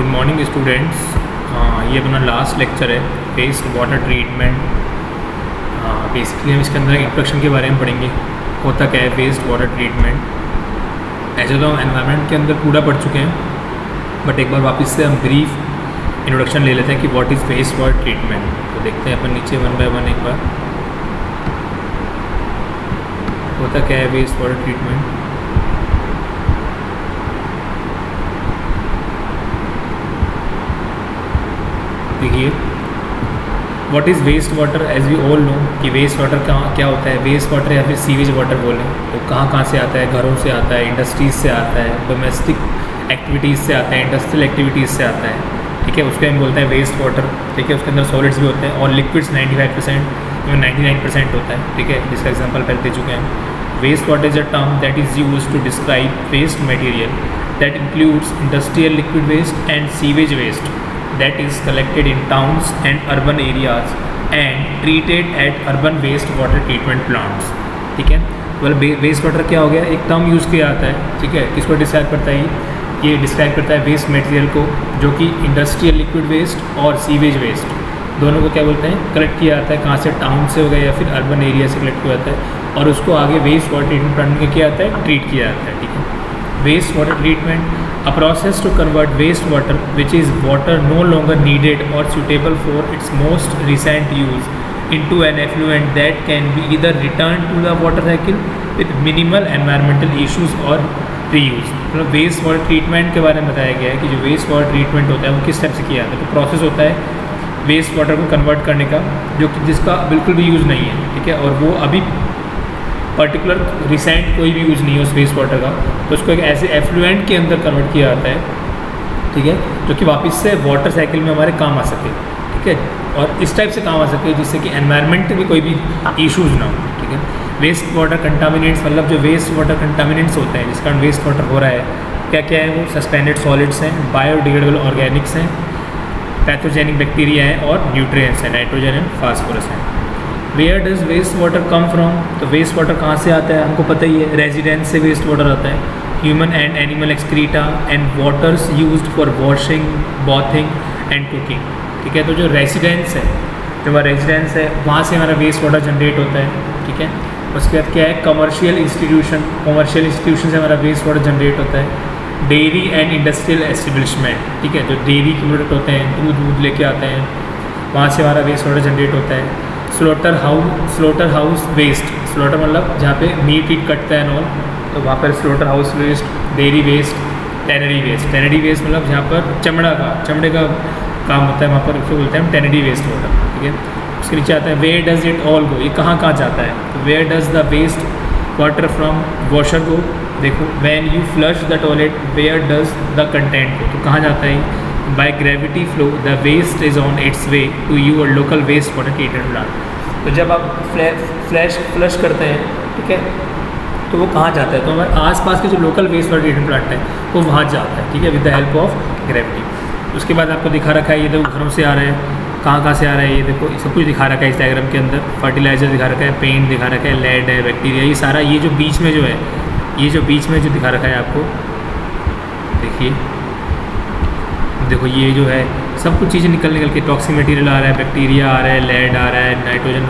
Good morning students. ये अपना last lecture है वेस्ट वाटर ट्रीटमेंट। बेसिकली हम इसके अंदर इंट्रोडक्शन के बारे में पढ़ेंगे, होता क्या है वेस्ट वाटर ट्रीटमेंट। ऐसे तो हम एनवायरनमेंट के अंदर पूरा पढ़ चुके हैं, बट एक बार वापस से हम ब्रीफ इंट्रोडक्शन ले लेते हैं कि what is waste water treatment. तो देखते हैं अपन नीचे वन बाय वन एक बार होता क्या है वेस्ट वाटर ट्रीटमेंट। देखिए what is waste water, as we all know कि वेस्ट वाटर क्या होता है। वेस्ट वाटर या फिर सीवेज वाटर बोलें तो कहाँ से आता है, घरों से आता है, इंडस्ट्रीज़ से आता है, डोमेस्टिक एक्टिविटीज़ से आता है, इंडस्ट्रियल एक्टिविटीज़ से आता है। ठीक है, उसको हम बोलते हैं वेस्ट वाटर। ठीक है, उसके अंदर सॉलिड्स भी होते हैं और लिक्विड्स 95% इवन 99% होता है। ठीक है, जिसका एग्जाम्पल पहले दे चुके हैं। Waste water is a term that is use to describe waste material that includes industrial liquid waste and sewage waste that is collected in towns and urban areas and treated at urban waste water treatment plants। ठीक है, waste water क्या हो गया, एक term use किया जाता है। ठीक है, किसको डिस्क्राइब करता है, ये डिस्क्राइब करता है वेस्ट मटेरियल को, जो कि इंडस्ट्रियल लिक्विड वेस्ट और सीवेज वेस्ट दोनों को क्या बोलते हैं, कलेक्ट किया जाता है। कहाँ से, टाउन से हो गया या फिर अर्बन एरिया से कलेक्ट किया जाता है और उसको आगे वेस्ट वाटर ट्रीटमेंट प्लांट में किया जाता है, ट्रीट किया जाता है। ठीक है, waste water treatment a process to convert wastewater which is water no longer needed or suitable for its most recent use into an effluent that can be either returned to the water cycle with minimal environmental issues or reuse। मतलब waste water treatment के बारे में बताया गया है कि जो waste water treatment होता है वो किस टाइप से किया जाता है। तो प्रोसेस होता है वेस्ट वाटर को कन्वर्ट करने का, जो कि जिसका बिल्कुल भी यूज़ नहीं है। ठीक है, और वो अभी पर्टिकुलर रिसेंट कोई भी यूज़ नहीं है उस वेस्ट वाटर का, तो उसको एक ऐसे एफ्लुएंट के अंदर कन्वर्ट किया जाता है। ठीक है, जो कि वापस से वाटर साइकिल में हमारे काम आ सके। ठीक है, और इस टाइप से काम आ सके जिससे कि एनवायरनमेंट में कोई भी इश्यूज़ ना हो। ठीक है, वेस्ट वाटर कंटामिनेंट्स, मतलब जो वेस्ट वाटर कंटामिनेंट्स होते हैं जिस कारण वेस्ट वाटर हो रहा है, क्या क्या है वो, सस्पेंडेड सॉलिड्स हैं, बायोडिग्रेडेबल ऑर्गेनिक्स हैं, पैथोजेनिक बैक्टीरिया हैं और न्यूट्रिएंट्स हैं, नाइट्रोजन एंड फास्फोरस हैं। Where does waste water come from, तो वेस्ट वाटर कहाँ से आता है, हमको पता ही है, रेजिडेंस से वेस्ट वाटर आता है। Human and animal excreta and waters used for washing, bathing and cooking. ठीक है, तो जो रेजिडेंस है, जो हमारा रेजिडेंस है वहाँ से हमारा वेस्ट वाटर जनरेट होता है। ठीक है, उसके बाद क्या है, कमर्शियल इंस्टीट्यूशन से हमारा वेस्ट वाटर जनरेट होता है। डेयरी एंड इंडस्ट्रियल एस्टेब्लिशमेंट, ठीक है, जो डेयरी के प्रोडक्ट होते हैं, दूध लेके आते हैं, वहाँ से हमारा वेस्ट वाटर जनरेट होता है। स्लोटर हाउस वेस्ट, स्लोटर मतलब जहाँ पे मीट कटता है नॉल, तो वहाँ पर slaughter house waste, dairy waste, tannery waste मतलब जहाँ पर चमड़े का काम होता है, वहाँ पर उसको बोलते हैं हम टेनरी वेस्ट वाटर। ठीक है, उसके नीचे आता है where does it all go, ये कहाँ जाता है, तो where does the waste water from washer go. देखो, when you flush the toilet where does the content go, तो कहाँ जाता है, by gravity flow the waste is on its way to your local waste water treatment plant. तो जब आप flush करते हैं, ठीक है, तो वो कहाँ जाता है, तो हमारे आसपास के जो local waste water treatment plant है वो वहाँ जाता है। ठीक है, with the help of gravity. उसके बाद आपको दिखा रखा है, ये देखो घरों से आ रहा है, कहाँ से आ रहा है, ये देखो सब कुछ दिखा रखा है इस डायग्राम के अंदर। फर्टिलाइज़र दिखा रखा है, पेंट दिखा रखा है, लेड है, बैक्टीरिया, ये सारा, ये जो बीच में जो है, ये जो बीच में जो दिखा रखा है आपको, देखिए देखो ये जो है सब कुछ चीज़ें निकल के टॉक्सिक मटेरियल आ रहा है, बैक्टीरिया आ रहा है, लेड आ रहा है, नाइट्रोजन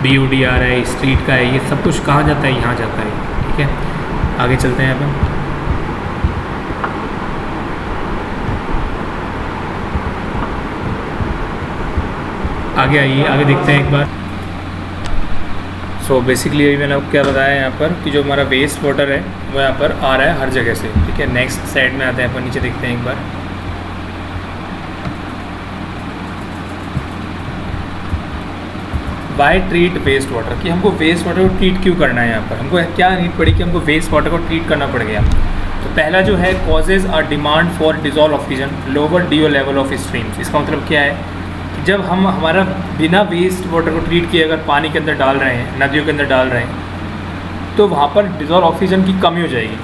BOD आ रहा है, स्ट्रीट का है, ये सब कुछ कहाँ जाता है, यहाँ जाता है। ठीक है, आगे चलते हैं अपन। आगे आइए, आगे देखते हैं एक बार। सो बेसिकली अभी मैंने आपको क्या बताया यहाँ पर कि जो हमारा वेस्ट वाटर है वो यहाँ पर आ रहा है हर जगह से। ठीक है, नेक्स्ट साइड में आते हैं अपन, नीचे देखते हैं एक बार। वाई ट्रीट वेस्ट वाटर, कि हमको वेस्ट वाटर को ट्रीट क्यों करना है, यहाँ पर हमको क्या नीड पड़ी कि हमको वेस्ट वाटर को ट्रीट करना पड़ गया। तो पहला जो है, causes are demand for dissolved oxygen, lower DO level of streams. इसका मतलब क्या है कि जब हम हमारा बिना वेस्ट वाटर को ट्रीट किए अगर पानी के अंदर डाल रहे हैं, नदियों के अंदर डाल रहे हैं, तो वहाँ पर डिजॉल्व ऑक्सीजन की कमी हो जाएगी।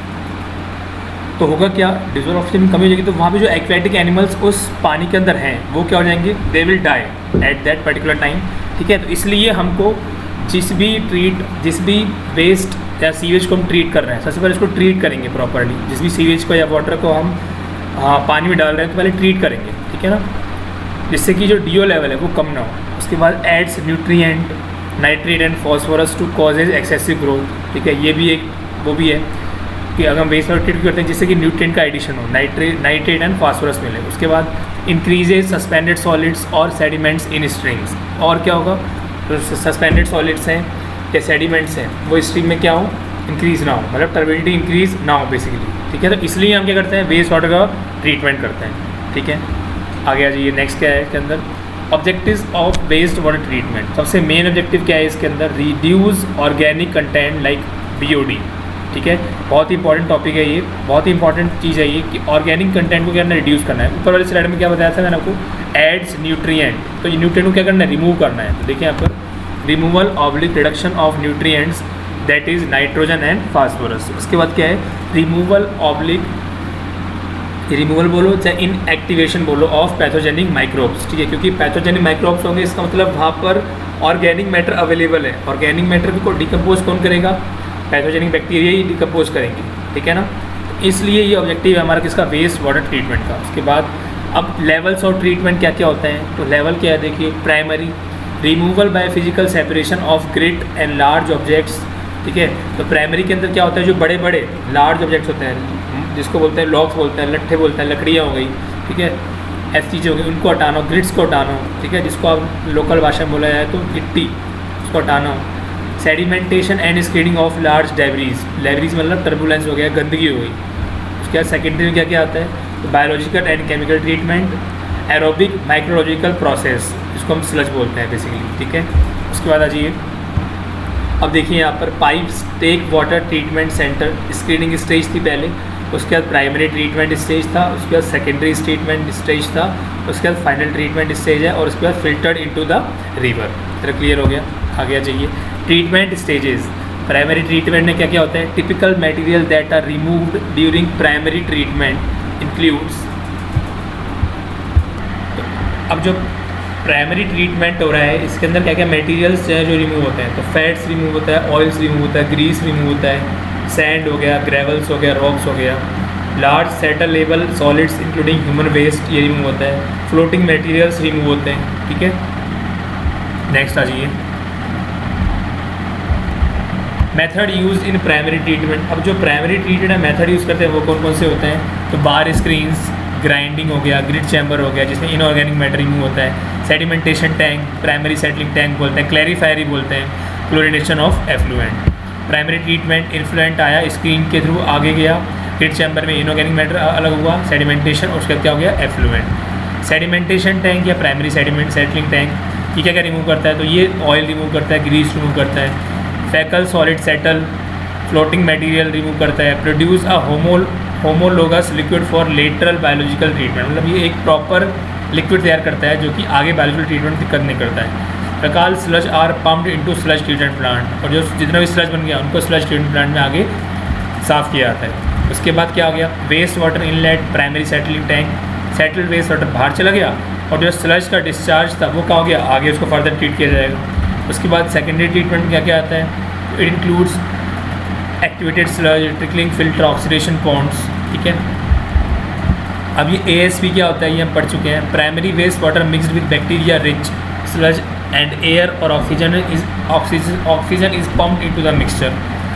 तो होगा क्या, डिजॉल्व ऑक्सीजन की कमी हो जाएगी, तो वहाँ पे जो एक्वेटिक एनिमल्स उस पानी के अंदर हैं वो क्या हो जाएंगे, they will die at that particular time. ठीक है, तो इसलिए हमको जिस भी वेस्ट या सीवेज को हम ट्रीट कर रहे हैं, सबसे पहले इसको ट्रीट करेंगे प्रॉपर्ली। जिस भी सीवेज को या वाटर को हम हाँ पानी में डाल रहे हैं तो पहले ट्रीट करेंगे, ठीक है ना, जिससे कि जो DO लेवल है वो कम ना हो। उसके बाद adds nutrient nitrate and phosphorus to causes excessive growth, ठीक है, ये भी एक वो भी है कि अगर हम वेस्ट वाटर ट्रीट करते हैं जिससे कि न्यूट्रिएंट का एडिशन हो, नाइट्रेट एंड फॉस्फोरस मिले। उसके बाद इंक्रीजेज सस्पेंडेड सॉलिड्स और सेडिमेंट्स इन स्ट्रीम्स, और क्या होगा, तो सस्पेंडेड सॉलिड्स हैं या सेडिमेंट्स हैं वो स्ट्रीम में क्या हो, इंक्रीज़ ना हो, मतलब टर्बिडिटी इंक्रीज़ ना हो बेसिकली, ठीक है। तो इसलिए हम क्या करते हैं, वेस्ट वाटर का ट्रीटमेंट करते हैं, ठीक है। आगे आ जाइए, नेक्स्ट क्या है इसके अंदर, objectives of waste water treatment. सबसे मेन ऑब्जेक्टिव क्या है इसके अंदर, reduce organic content like BOD, ठीक है, बहुत ही इंपॉर्टेंट टॉपिक है ये, बहुत ही इंपॉर्टेंट चीज़ है ये कि ऑर्गेनिक कंटेंट को क्या करना है, रिड्यूस करना है। ऊपर वाले स्लाइड में क्या बताया था मैंने आपको, एड्स न्यूट्रिएंट, तो ये न्यूट्रिएंट को क्या करना है, रिमूव करना है। तो देखिए यहाँ पर removal oblique reduction of nutrients that is nitrogen and phosphorus. उसके बाद क्या है, रिमूवल ऑब्लिक, रिमूवल बोलो चाहे इन एक्टिवेशन बोलो ऑफ पैथोजेनिक माइक्रोब्स, ठीक है, क्योंकि पैथोजेनिक माइक्रोब्स होंगे इसका मतलब वहाँ पर ऑर्गेनिक मैटर अवेलेबल है। ऑर्गेनिक मैटर को डिकम्पोज कौन करेगा, पैथोजेनिक बैक्टीरिया ही डिकम्पोज करेंगे, ठीक है ना। इसलिए ये ऑब्जेक्टिव है हमारा किसका, वेस्ट वाटर ट्रीटमेंट का। उसके बाद अब लेवल्स ऑफ ट्रीटमेंट क्या क्या होते हैं, तो लेवल क्या है देखिए, primary removal by physical separation of great and large objects, ठीक है। तो प्राइमरी के अंदर क्या होता है, जो बड़े बड़े लार्ज ऑब्जेक्ट्स होते हैं जिसको बोलते हैं लॉग्स बोलते हैं, लट्ठे बोलते हैं, लकड़ियाँ हो गई, ठीक है, ऐसी चीज़ें हो गई, उनको हटाना, ग्रिड्स को हटाना, ठीक है, जिसको आप लोकल भाषा में बोला जाए तो गिट्टी, उसको हटाना। Sedimentation and screening of large debris, debris मतलब टर्बुलेंस हो गया, गंदगी हो गई। उसके बाद सेकेंडरी में क्या क्या आता है, तो biological and chemical treatment, aerobic micrological process, जिसको हम स्लज बोलते हैं बेसिकली, ठीक है। उसके बाद आ जाइए, अब देखिए यहाँ पर pipes take water treatment centre, screening stage थी पहले, उसके बाद प्राइमरी ट्रीटमेंट स्टेज था, उसके बाद सेकेंडरी ट्रीटमेंट स्टेज था, उसके बाद फाइनल ट्रीटमेंट स्टेज है, और उसके बाद फिल्टर्ड इनटू द रिवर। तरह क्लियर हो गया, आगे आ जाइए, ट्रीटमेंट स्टेजेस। प्राइमरी ट्रीटमेंट में क्या क्या होता है, typical material that are removed during primary treatment includes. अब जो प्राइमरी ट्रीटमेंट हो रहा है इसके अंदर क्या क्या मटेरियल्स हैं जो रिमूव होते हैं, तो फैट्स रिमूव होता है, ऑयल्स रिमूव होता है, ग्रीस रिमूव होता है, सैंड हो गया, ग्रेवल्स हो गया, रॉक्स हो गया, large settle level solids including human waste ये रिमूव होता है, फ्लोटिंग मटेरियल्स रिमूव होते हैं, ठीक है। नेक्स्ट आ जाइए, method use in primary treatment. अब जो प्राइमरी ट्रीटमेंट है मेथड यूज़ करते हैं वो कौन कौन से होते हैं, तो बार स्क्रीन्स, ग्राइंडिंग हो गया, ग्रिड चैम्बर हो गया जिसमें इनऑर्गेनिक मैटर रिमूव होता है, sedimentation tank, primary settling tank बोलते हैं, क्लैरिफायर ही बोलते हैं, chlorination of effluent. Primary treatment influent आया, स्क्रीन के थ्रू आगे गया, ग्रिड चैम्बर में इनऑर्गेनिक मैटर अलग हुआ, सेडिमेंटेशन, उसका क्या हो गया, एफ्लुएंट। सेडिमेंटेशन टैंक या प्राइमरी सेडिमेंट सेटलिंग टैंक ये क्या क्या रिमूव करता है, तो ये ऑयल रिमूव करता है, ग्रीस रिमूव करता है, फैकल solid settle, floating material remove करता है, produce a homologous liquid for lateral biological treatment, मतलब ये एक प्रॉपर लिक्विड तैयार करता है जो कि आगे बायोलॉजिकल ट्रीटमेंट दिक्कत नहीं करता है। प्रकार sludge are pumped into sludge treatment plant, और जो जितना भी स्लज बन गया उनको स्लज ट्रीटमेंट प्लांट में आगे साफ़ किया जाता है। उसके बाद क्या हो गया, waste water inlet, primary settling tank, settled waste water बाहर चला गया, और जो स्लज का डिस्चार्ज था वो क्या हो गया, आगे उसको फर्दर ट्रीट किया जाएगा। उसके बाद सेकेंडरी ट्रीटमेंट क्या क्या आता है, it includes activated sludge, trickling filter, oxidation ponds, ठीक है। अब ये ASP क्या होता है ये हम पढ़ चुके हैं, primary waste water mixed with bacteria rich sludge and air और oxygen is pumped into the mixture,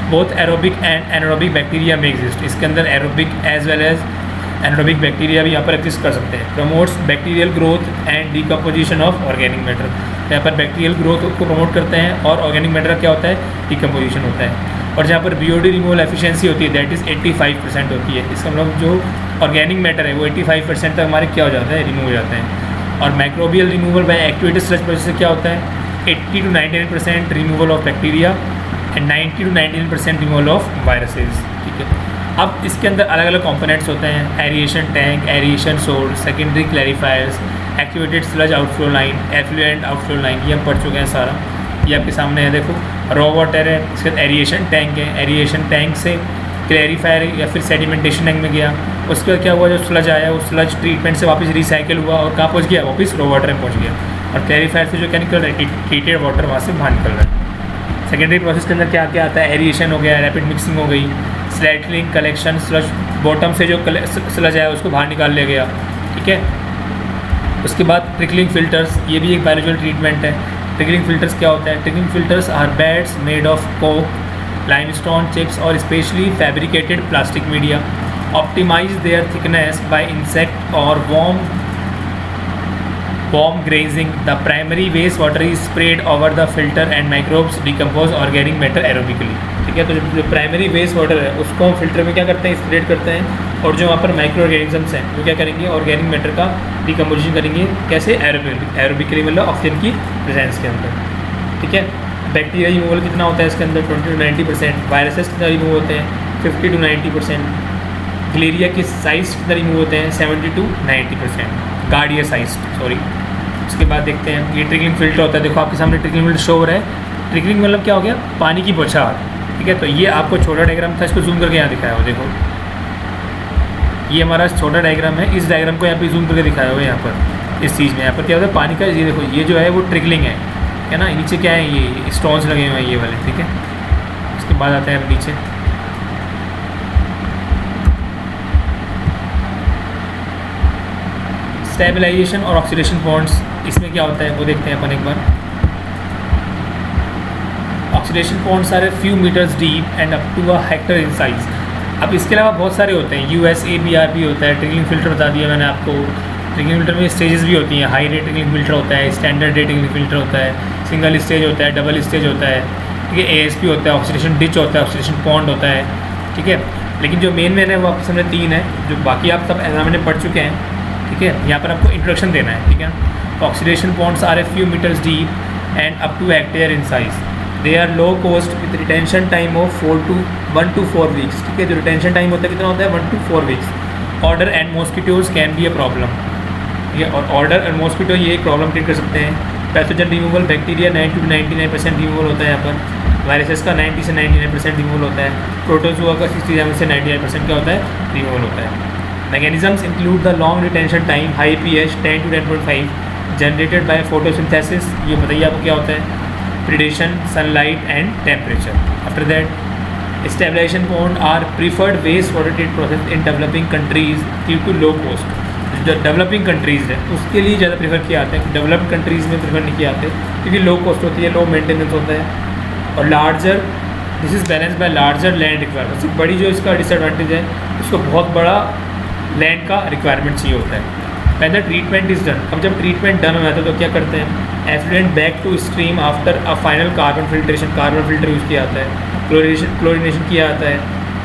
both aerobic and anaerobic bacteria में एग्जिस्ट। इसके अंदर aerobic as well as anaerobic bacteria भी यहाँ पर एग्जिस्ट कर सकते हैं। Promotes bacterial growth and decomposition of organic matter, यहाँ पर बैक्टीरियल ग्रोथ को प्रमोट करते हैं, और ऑर्गेनिक मैटर क्या होता है, डिकम्पोजिशन होता है। और जहाँ पर BOD रिमूवल एफिशिएंसी होती है दैट इज़ 85% होती है। इसका मतलब जो ऑर्गेनिक मैटर है वो 85% तक हमारे क्या हो जाता है, रिमूव हो जाते हैं। और microbial removal by activated sludge process से क्या होता है, 80 to 99% removal of bacteria and 90 to 99% removal of viruses, ठीक है। अब इसके अंदर अलग अलग कंपोनेंट्स होते हैं, aeration tank, aeration source, secondary clarifiers, activated sludge outflow line, effluent outflow line, ये हम पढ़ चुके हैं सारा, ये आपके सामने है। देखो रॉ वाटर है, इसके बाद एरिएशन टैंक है, एरिएशन टैंक से क्लैरिफायर या फिर सेडिमेंटेशन टैंक में गया, उसके बाद क्या हुआ, जो स्लज आया वो स्लज ट्रीटमेंट से वापस रिसाइकिल हुआ और कहाँ पहुँच गया, वापस रॉ वाटर में पहुँच गया, और क्लैरिफायर से जो क्या निकल रहा है, ट्रीटेड वाटर वहाँ से बाहर निकल रहा है। सेकेंडरी प्रोसेस के अंदर क्या क्या आता है, एरिएशन हो गया, रैपिड मिक्सिंग हो गई, स्लैटलिंग, कलेक्शन, स्लज बॉटम से जो स्लज है उसको बाहर निकाल लिया गया, ठीक है। उसके बाद ट्रिकलिंग फिल्टर्स, ये भी एक बायोलॉजिकल ट्रीटमेंट है। ट्रिकलिंग फिल्टर्स क्या होता है? Trickling filters are beds made of coke, limestone chips और specially fabricated plastic media. Optimize their thickness by insect और worm grazing. The primary waste water is sprayed over the filter and microbes decompose organic matter aerobically, ठीक है। तो जो primary waste water है उसको हम filter में क्या करते हैं, स्प्रेड करते हैं, और जो वहाँ पर माइक्रो ऑर्गेनिजम्स हैं वो क्या करेंगे, ऑर्गेनिक मैटर का डिकम्पोजिशन करेंगे। कैसे? एरोबिकली, मतलब ऑक्सीजन की प्रेजेंस के अंदर, ठीक है। बैक्टीरिया रिमूवल कितना होता है इसके अंदर? 20 to 90%। वायरसेस कितना रिमूव होते हैं? 50 to 90%। गलेरिया के साइज कितना रिमूव होते हैं? 70 to 90%। गार्डिया size, sorry. उसके बाद देखते हैं ये ट्रिकलिंग फिल्टर होता है। देखो आपके सामने ट्रिकलिंग फिल्टर शो हो रहा है। ट्रिकलिंग मतलब क्या हो गया? पानी की बौछार, ठीक है। तो ये आपको छोटा डायग्राम था, इसको जूम करके यहाँ दिखाया हो। देखो ये हमारा छोटा डायग्राम है, इस डायग्राम को यहाँ पे जूम करके दिखाया हुआ है। यहाँ पर इस चीज़ में यहाँ पर क्या होता है, पानी का, ये देखो ये जो है वो ट्रिकलिंग है ना। नीचे क्या है, ये स्टोन्स लगे हुए हैं ये वाले, ठीक है। उसके बाद आता है अब नीचे स्टेबलाइजेशन और ऑक्सीडेशन बॉन्ड्स। इसमें क्या होता है वो देखते हैं अपन एक बार। Oxidation ponds are few metres deep and up to a hectare in size. अब इसके अलावा बहुत सारे होते हैं, USABR भी होता है। ट्रिकलिंग फिल्टर बता दिया मैंने आपको। ट्रिकलिंग फिल्टर में स्टेजेस भी होती हैं। हाई रेट ट्रिकलिंग फिल्टर होता है, स्टैंडर्ड रेट ट्रिकलिंग फिल्टर होता है, सिंगल स्टेज होता है, डबल स्टेज होता है, ठीक है। ASP होता है, ऑक्सीडेशन डिच होता है, ऑक्सीडेशन पॉन्ड होता है, ठीक है। लेकिन जो मेन है वो आपके सामने 3 है, जो बाकी आप सब एग्जाम में पढ़ चुके हैं, ठीक है। यहाँ पर आपको इंट्रोडक्शन देना है, ठीक है। Oxidation ponds are a few metres deep and up to hectare in size. They are low cost with retention time of 1 to 4 weeks, ठीक है। जो रिटेंशन टाइम होता है कितना होता है? 1 to 4 weeks. Order and mosquitoes can be a problem, ठीक है। और ऑर्डर एंड मॉस्किटो ये एक प्रॉब्लम क्रिएट कर सकते हैं। Pathogen removal, bacteria 90 to 99% removal होता है यहाँ पर। वायरसेस का 90 से 99% रिमूवल होता है। प्रोटोजोआ का 67 से 99% क्या होता है? रिमूवल होता है। Mechanisms include the long retention time, high pH 10 to 10.5, generated by photosynthesis. ये बताइए आपको क्या होता है? Predation, sunlight and temperature. After that, stabilization bond are preferred waste water treatment process in developing countries due to low cost. जो developing countries है उसके लिए ज़्यादा प्रीफर किया जाता है। डेवलप्ड कंट्रीज़ में प्रीफर नहीं किया जाते क्योंकि लो कॉस्ट होती है, लो मेंटेनेंस होता है, और larger, this is balance bye larger land requirement. सबसे बड़ी जो इसका डिसएडवांटेज है, उसको बहुत बड़ा लैंड का रिक्वायरमेंट चाहिए होता है। When the treatment is done, अब जब ट्रीटमेंट डन हो जाता है तो क्या करते हैं? Effluent back to stream after a final carbon filtration, carbon filter use किया जाता है, क्लोरिनेशन किया जाता है।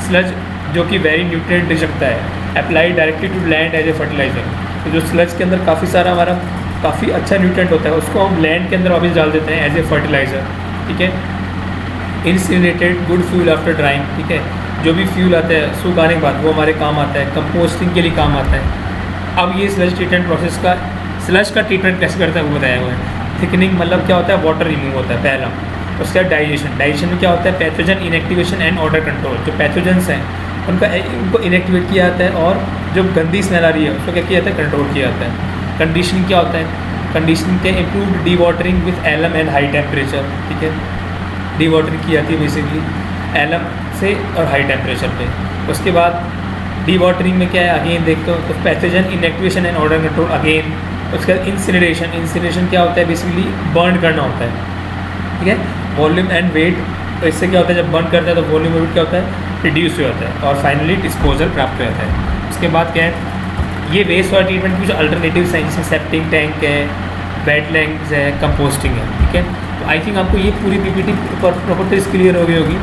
स्लज जो कि वेरी न्यूट्रिएंट दे सकता है, apply directly to land as a fertiliser. तो जो स्लज के अंदर काफ़ी सारा हमारा काफ़ी अच्छा न्यूट्रिएंट होता है उसको हम लैंड के अंदर वापस डाल देते हैं एज ए फर्टिलाइज़र, ठीक है। इंसिनरेटेड गुड फ्यूल आफ्टर ड्राइंग, ठीक है। जो भी फ्यूल आता है सुखाने के बाद वो हमारे काम आता है, कंपोस्टिंग के लिए काम आता है। अब ये स्लज ट्रीटमेंट प्रोसेस का, स्लज का ट्रीटमेंट कैसे करता है वो बताया हुआ है। थिकनिंग मतलब क्या होता है? वाटर रिमूव होता है पहला। उसके बाद डाइजेशन में क्या होता है? Pathogen inactivation and order control. जो पैथोजन्स हैं उनको इनएक्टिवेट किया जाता है और जो गंदी स्मेल आ रही है उसको क्या किया जाता है? कंट्रोल किया जाता है। कंडीशनिंग क्या होता है? कंडीशनिंग के improve dewatering with alum and high temperature, ठीक है। डी वाटरिंग की जाती है बेसिकली एलम से और हाई टेम्परेचर पे। उसके बाद डी वाटरिंग में क्या है? अगेन देखते हो तो pathogen inactivation and order control again. उसके बाद इंसिनरेशन क्या होता है? बेसिकली बर्न करना होता है, ठीक है। वॉल्यूम एंड वेट, तो इससे क्या होता है? जब बर्न करता है तो वॉल्यूम वेट क्या होता है? रिड्यूस हो जाता है। और फाइनली डिस्पोजल प्राप्त हो जाता है। उसके बाद क्या है? ये वेस्ट वाटर ट्रीटमेंट की जो अल्टरनेटिव्स हैं जिसमें सेप्टिंग टैंक है, वेटलैंड्स है, कंपोस्टिंग है, ठीक है। तो आई थिंक आपको ये पूरी पीपीटी प्रॉपर तरीके से क्लियर हो गई होगी।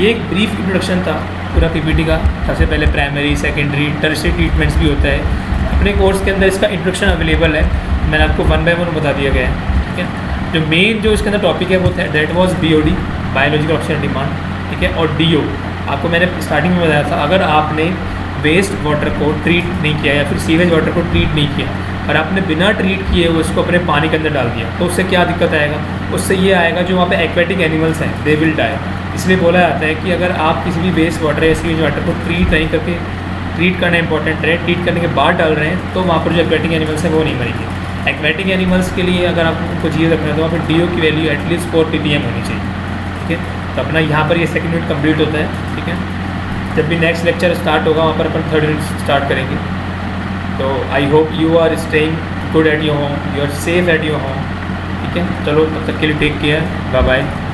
ये एक ब्रीफ इंट्रोडक्शन था पूरा पीपीटी का। सबसे पहले प्राइमरी, सेकेंडरी, टर्शियरी ट्रीटमेंट्स भी होता है। अपने कोर्स के अंदर इसका इंट्रोडक्शन अवेलेबल है, मैंने आपको 1 by 1 बता दिया गया है, ठीक है। जो मेन जो इसके अंदर टॉपिक है वो था that was BOD, biological oxygen demand, ठीक है। और DO आपको मैंने स्टार्टिंग में बताया था, अगर आपने वेस्ट वाटर को ट्रीट नहीं किया या फिर सीवेज वाटर को ट्रीट नहीं किया और आपने बिना ट्रीट किए उसको अपने पानी के अंदर डाल दिया तो उससे क्या दिक्कत आएगा? उससे ये आएगा जो वहाँ पे एक्वेटिक एनिमल्स हैं दे विल डाई। इसलिए बोला जाता है कि अगर आप किसी भी वेस्ट वाटर या सीवेज वाटर को ट्रीट नहीं करके, ट्रीट करना इंपॉर्टेंट है, ट्रीट करने के बाद डाल रहे हैं तो वहाँ पर जो एक्वेटिक एनिमल्स हैं वो नहीं मरेंगे। एक्वेटिक एनिमल्स के लिए अगर आपको उनको जीव रखना है तो वहाँ पर DO की वैल्यू एटलीस्ट 4 ppm होनी चाहिए, ठीक है। तो अपना यहाँ पर ये सेकंड यूनिट कंप्लीट होता है, ठीक है। जब भी नेक्स्ट लेक्चर स्टार्ट होगा वहाँ पर अपन 3rd यूनिट स्टार्ट करेंगे। तो I hope you are staying good at your home, you are safe at your home. ठीक है, चलो तब तक के लिए टेक केयर, बाय बाय।